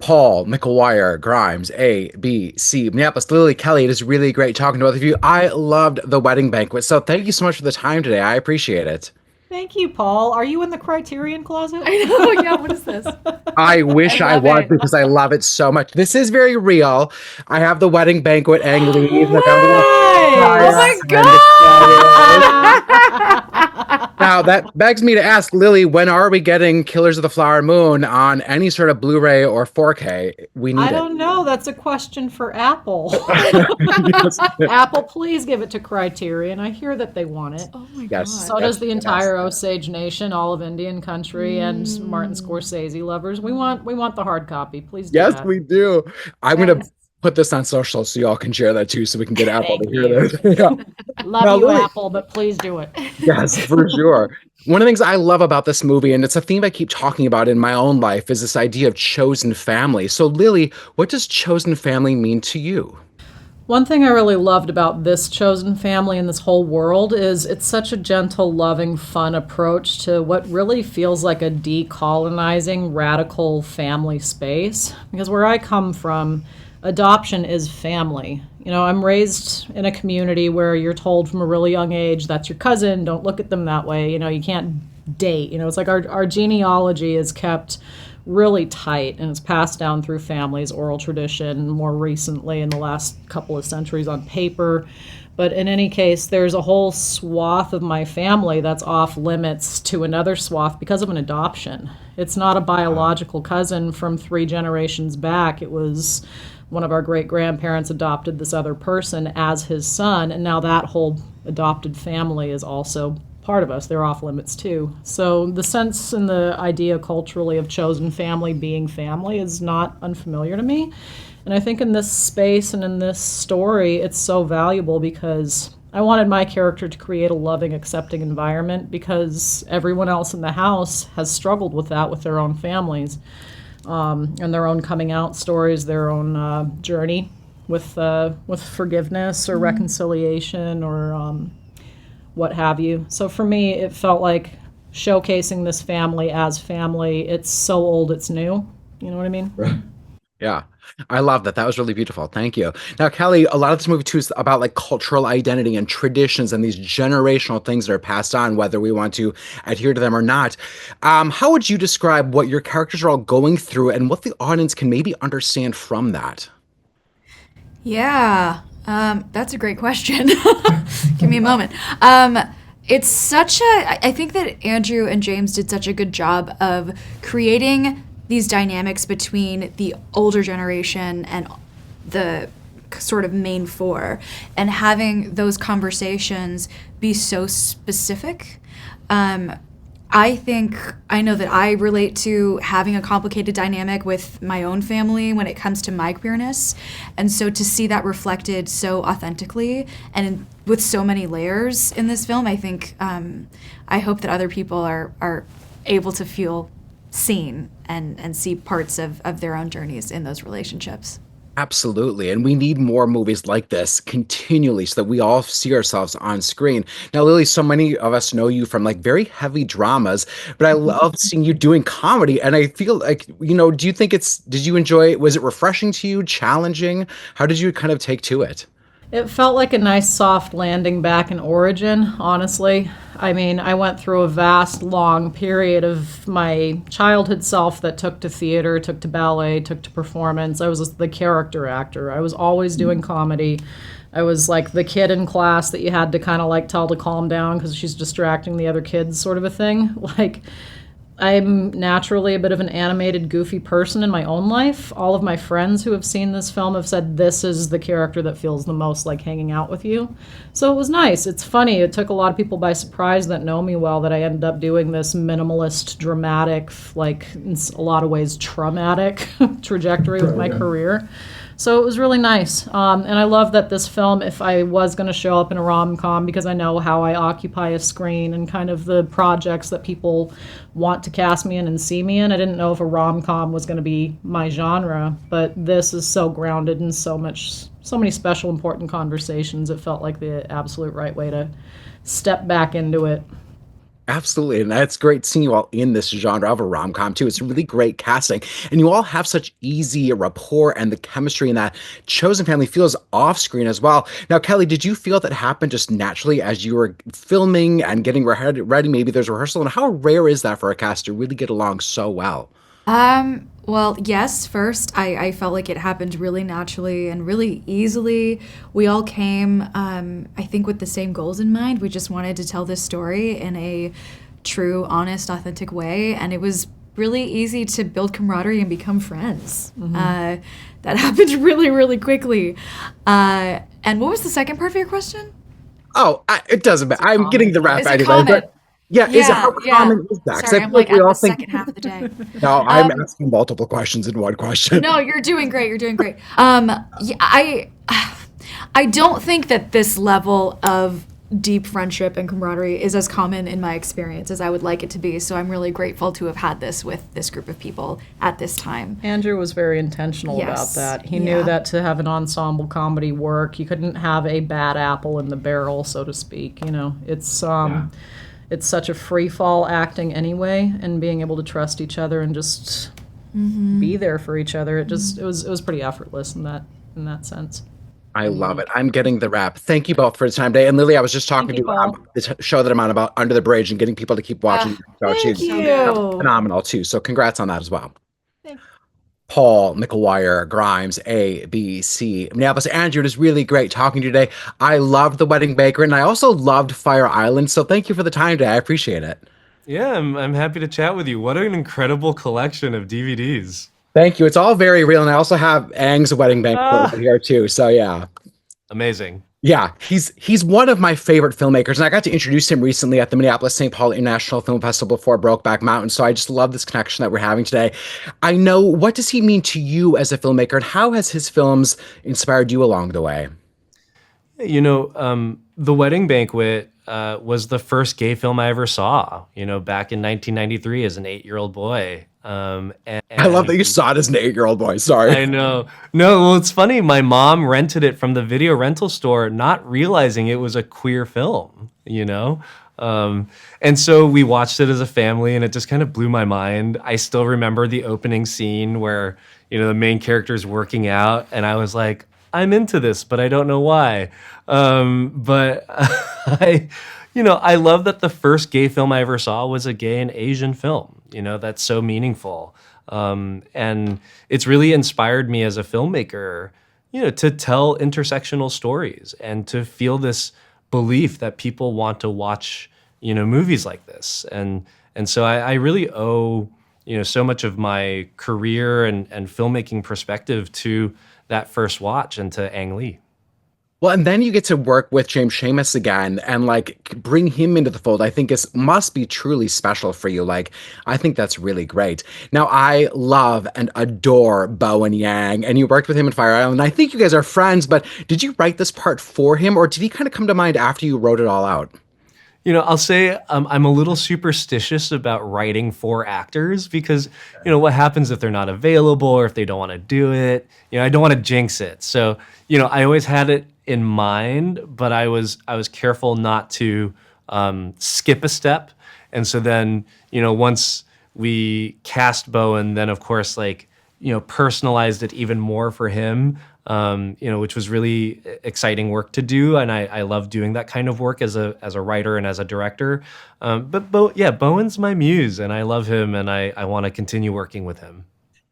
Paul, McGuire, Grimes, A, B, C, Minneapolis, Lily, Kelly. It is really great talking to both of you. I loved the wedding banquet. So thank you so much for the time today. I appreciate it. Thank you, Paul. Are you in the Criterion closet? I know. Yeah. What is this? I I wish I love was it. because I love it so much. This is very real. I have the wedding banquet angles. I've got a little Oh fire Nice. my and the candles. god! Now that begs me to ask Lily, when are we getting Killers of the Flower Moon on any sort of Blu-ray or 4K? We I need it. don't know. That's a question for Apple. Yes. Apple, please give it to Criterion. I hear that they want it. Oh my Yes, god. So does yes, the yes. entire Osage Nation, all of Indian country, and Martin Mm. Scorsese lovers. We want the hard copy. Please do Yes, that. we do. I'm gonna Yes. put this on social so y'all can share that too, so we can get Apple to Thank hear you. this. Yeah. Love Now, you, Lily, Apple, but please do it. yes, for sure. One of the things I love about this movie, and it's a theme I keep talking about in my own life, is this idea of chosen family. So, Lily, what does chosen family mean to you? One thing I really loved about this chosen family and this whole world is it's such a gentle, loving, fun approach to what really feels like a decolonizing, radical family space. Because where I come from, adoption is family. I'm raised in a community where you're told from a really young age that's your cousin, don't look at them that way. You can't date. It's like our genealogy is kept really tight and it's passed down through families, oral tradition, more recently in the last couple of centuries on paper. But in any case, there's a whole swath of my family that's off limits to another swath because of an adoption. It's not a biological cousin from 3 generations back. It was one of our great grandparents adopted this other person as his son, and now that whole adopted family is also part of us. They're off limits too. So the sense and the idea culturally of chosen family being family is not unfamiliar to me. And I think in this space and in this story, it's so valuable because I wanted my character to create a loving, accepting environment because everyone else in the house has struggled with that with their own families, and their own coming out stories, their own journey with forgiveness or reconciliation or what have you. So for me, it felt like showcasing this family as family. It's so old, it's new. You know what I mean? Right. Yeah, I love that. That was really beautiful. Thank you. Now, Kelly, a lot of this movie too is about like cultural identity and traditions and these generational things that are passed on, whether we want to adhere to them or not. How would you describe what your characters are all going through and what the audience can maybe understand from that? Yeah, that's a great question. Give me a moment. It's such a. I think that Andrew and James did such a good job of creating these dynamics between the older generation and the sort of main four, and having those conversations be so specific. I know that I relate to having a complicated dynamic with my own family when it comes to my queerness. And so to see that reflected so authentically and with so many layers in this film, I think, I hope that other people are able to feel seen and see parts of their own journeys in those relationships. Absolutely. And we need more movies like this continually so that we all see ourselves on screen. Now, Lily, so many of us know you from like very heavy dramas, but I love seeing you doing comedy. And I feel like, do you think did you enjoy it? Was it refreshing to you, challenging? How did you kind of take to it? It felt like a nice soft landing back in Origin, honestly. I mean, I went through a vast, long period of my childhood self that took to theater, took to ballet, took to performance. I was the character actor. I was always doing comedy. I was like the kid in class that you had to kind of like tell to calm down because she's distracting the other kids, sort of a thing. Like, I'm naturally a bit of an animated, goofy person in my own life. All of my friends who have seen this film have said this is the character that feels the most like hanging out with you. So it was nice. It's funny. It took a lot of people by surprise that know me well that I ended up doing this minimalist, dramatic, like in a lot of ways traumatic trajectory with my career. So it was really nice. And I love that this film, if I was going to show up in a rom-com, because I know how I occupy a screen and kind of the projects that people want to cast me in and see me in, I didn't know if a rom-com was going to be my genre. But this is so grounded in so many special, important conversations. It felt like the absolute right way to step back into it. Absolutely. And that's great seeing you all in this genre of a rom-com too. It's really great casting. And you all have such easy rapport and the chemistry in that chosen family feels off screen as well. Now, Kelly, did you feel that happened just naturally as you were filming and getting ready? Maybe there's rehearsal. And how rare is that for a cast to really get along so well? Well, yes, first, I felt like it happened really naturally and really easily. We all came, I think, with the same goals in mind. We just wanted to tell this story in a true, honest, authentic way. And it was really easy to build camaraderie and become friends. That happened really, really quickly. And what was the second part of your question? Oh, it doesn't matter. I'm getting the rap Is it anyway. common? But yeah, is it Yeah, how yeah. common is that? Because I Sorry, I'm feel like like we at all the think, second half of the day. no, I'm Um, asking multiple questions in one question. no, you're doing great. You're doing great. Yeah, I don't think that this level of deep friendship and camaraderie is as common in my experience as I would like it to be. So I'm really grateful to have had this with this group of people at this time. Andrew was very intentional about Yes. that. He Yeah. knew that to have an ensemble comedy work, you couldn't have a bad apple in the barrel, so to speak. It's such a free fall acting anyway, and being able to trust each other and just be there for each other. It was pretty effortless in that sense. I love it. I'm getting the rap. Thank you both for the time today. And Lily, I was just Thank talking you, to Paul. show that I'm on about Under the Bridge and getting people to keep watching the show Thank too. you. Phenomenal too. So congrats on that as well. Thank Paul, McElwire, Grimes, A, B, C, Minneapolis. Andrew, it is really great talking to you today. I loved The Wedding Baker and I also loved Fire Island. So thank you for the time today. I appreciate it. Yeah, I'm happy to chat with you. What an incredible collection of DVDs. Thank you. It's all very real. And I also have Aang's Wedding Banquet over Ah, here too. So yeah. amazing. Yeah, he's one of my favorite filmmakers, and I got to introduce him recently at the Minneapolis St. Paul International Film Festival before Brokeback Mountain. So I just love this connection that we're having today. I know, what does he mean to you as a filmmaker, and how has his films inspired you along the way? The Wedding Banquet was the first gay film I ever saw, back in 1993 as an 8-year-old boy. I love that you And saw it as an 8-year-old boy. Sorry. I know. No, well, it's funny. My mom rented it from the video rental store, not realizing it was a queer film. And so we watched it as a family, and it just kind of blew my mind. I still remember the opening scene where, the main character's working out, and I was like, I'm into this, but I don't know why. But I love that the first gay film I ever saw was a gay and Asian film. That's so meaningful. And it's really inspired me as a filmmaker, to tell intersectional stories and to feel this belief that people want to watch, movies like this. And so I really owe, so much of my career and filmmaking perspective to that first watch and to Ang Lee. Well, and then you get to work with James Seamus again and bring him into the fold. I think is must be truly special for you. I think that's really great. Now, I love and adore Bowen Yang, and you worked with him in Fire Island. I think you guys are friends, but did you write this part for him, or did he kind of come to mind after you wrote it all out? I'll say I'm a little superstitious about writing for actors because, what happens if they're not available or if they don't want to do it? I don't want to jinx it. So, I always had it in mind, but I was careful not to skip a step. And so then, once we cast Bowen, then of course, personalized it even more for him, which was really exciting work to do. And I love doing that kind of work as a writer and as a director. But Bowen's my muse and I love him and I want to continue working with him.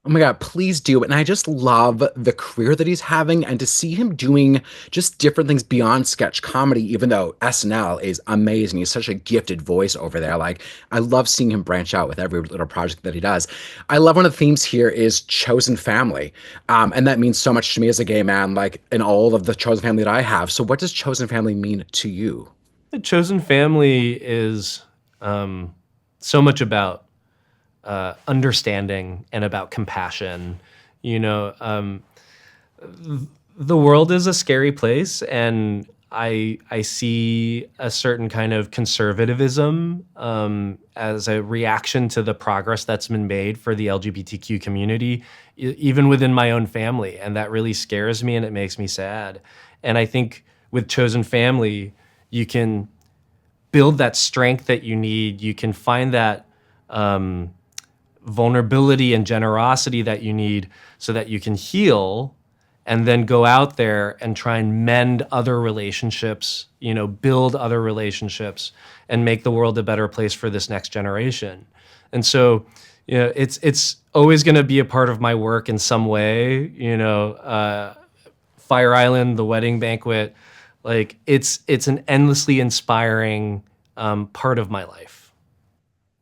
Oh my God, please do. And I just love the career that he's having and to see him doing just different things beyond sketch comedy, even though SNL is amazing. He's such a gifted voice over there. I love seeing him branch out with every little project that he does. I love one of the themes here is chosen family. And that means so much to me as a gay man, in all of the chosen family that I have. So what does chosen family mean to you? The Chosen Family is so much about understanding and about compassion. The world is a scary place, and I see a certain kind of conservatism as a reaction to the progress that's been made for the LGBTQ community, even within my own family, and that really scares me and it makes me sad. And I think with Chosen Family, you can build that strength that you need. You can find that vulnerability and generosity that you need so that you can heal and then go out there and try and mend other relationships, build other relationships and make the world a better place for this next generation. And so, it's always going to be a part of my work in some way, Fire Island, the wedding banquet, like it's an endlessly inspiring part of my life.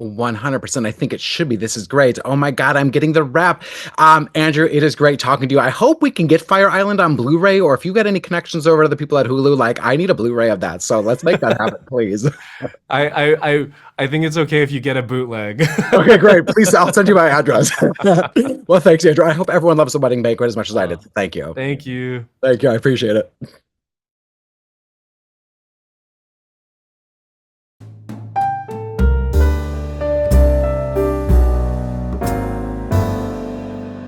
100%. I think it should be. This is great. Oh my God, I'm getting the wrap. Andrew, it is great talking to you. I hope we can get Fire Island on Blu-ray, or if you got any connections over to the people at Hulu, like I need a Blu-ray of that. So let's make that happen, please. I think it's okay if you get a bootleg. Okay, great. Please, I'll send you my address. Well, thanks, Andrew. I hope everyone loves The Wedding Banquet as much as I did. Thank you. Thank you. Thank you. I appreciate it.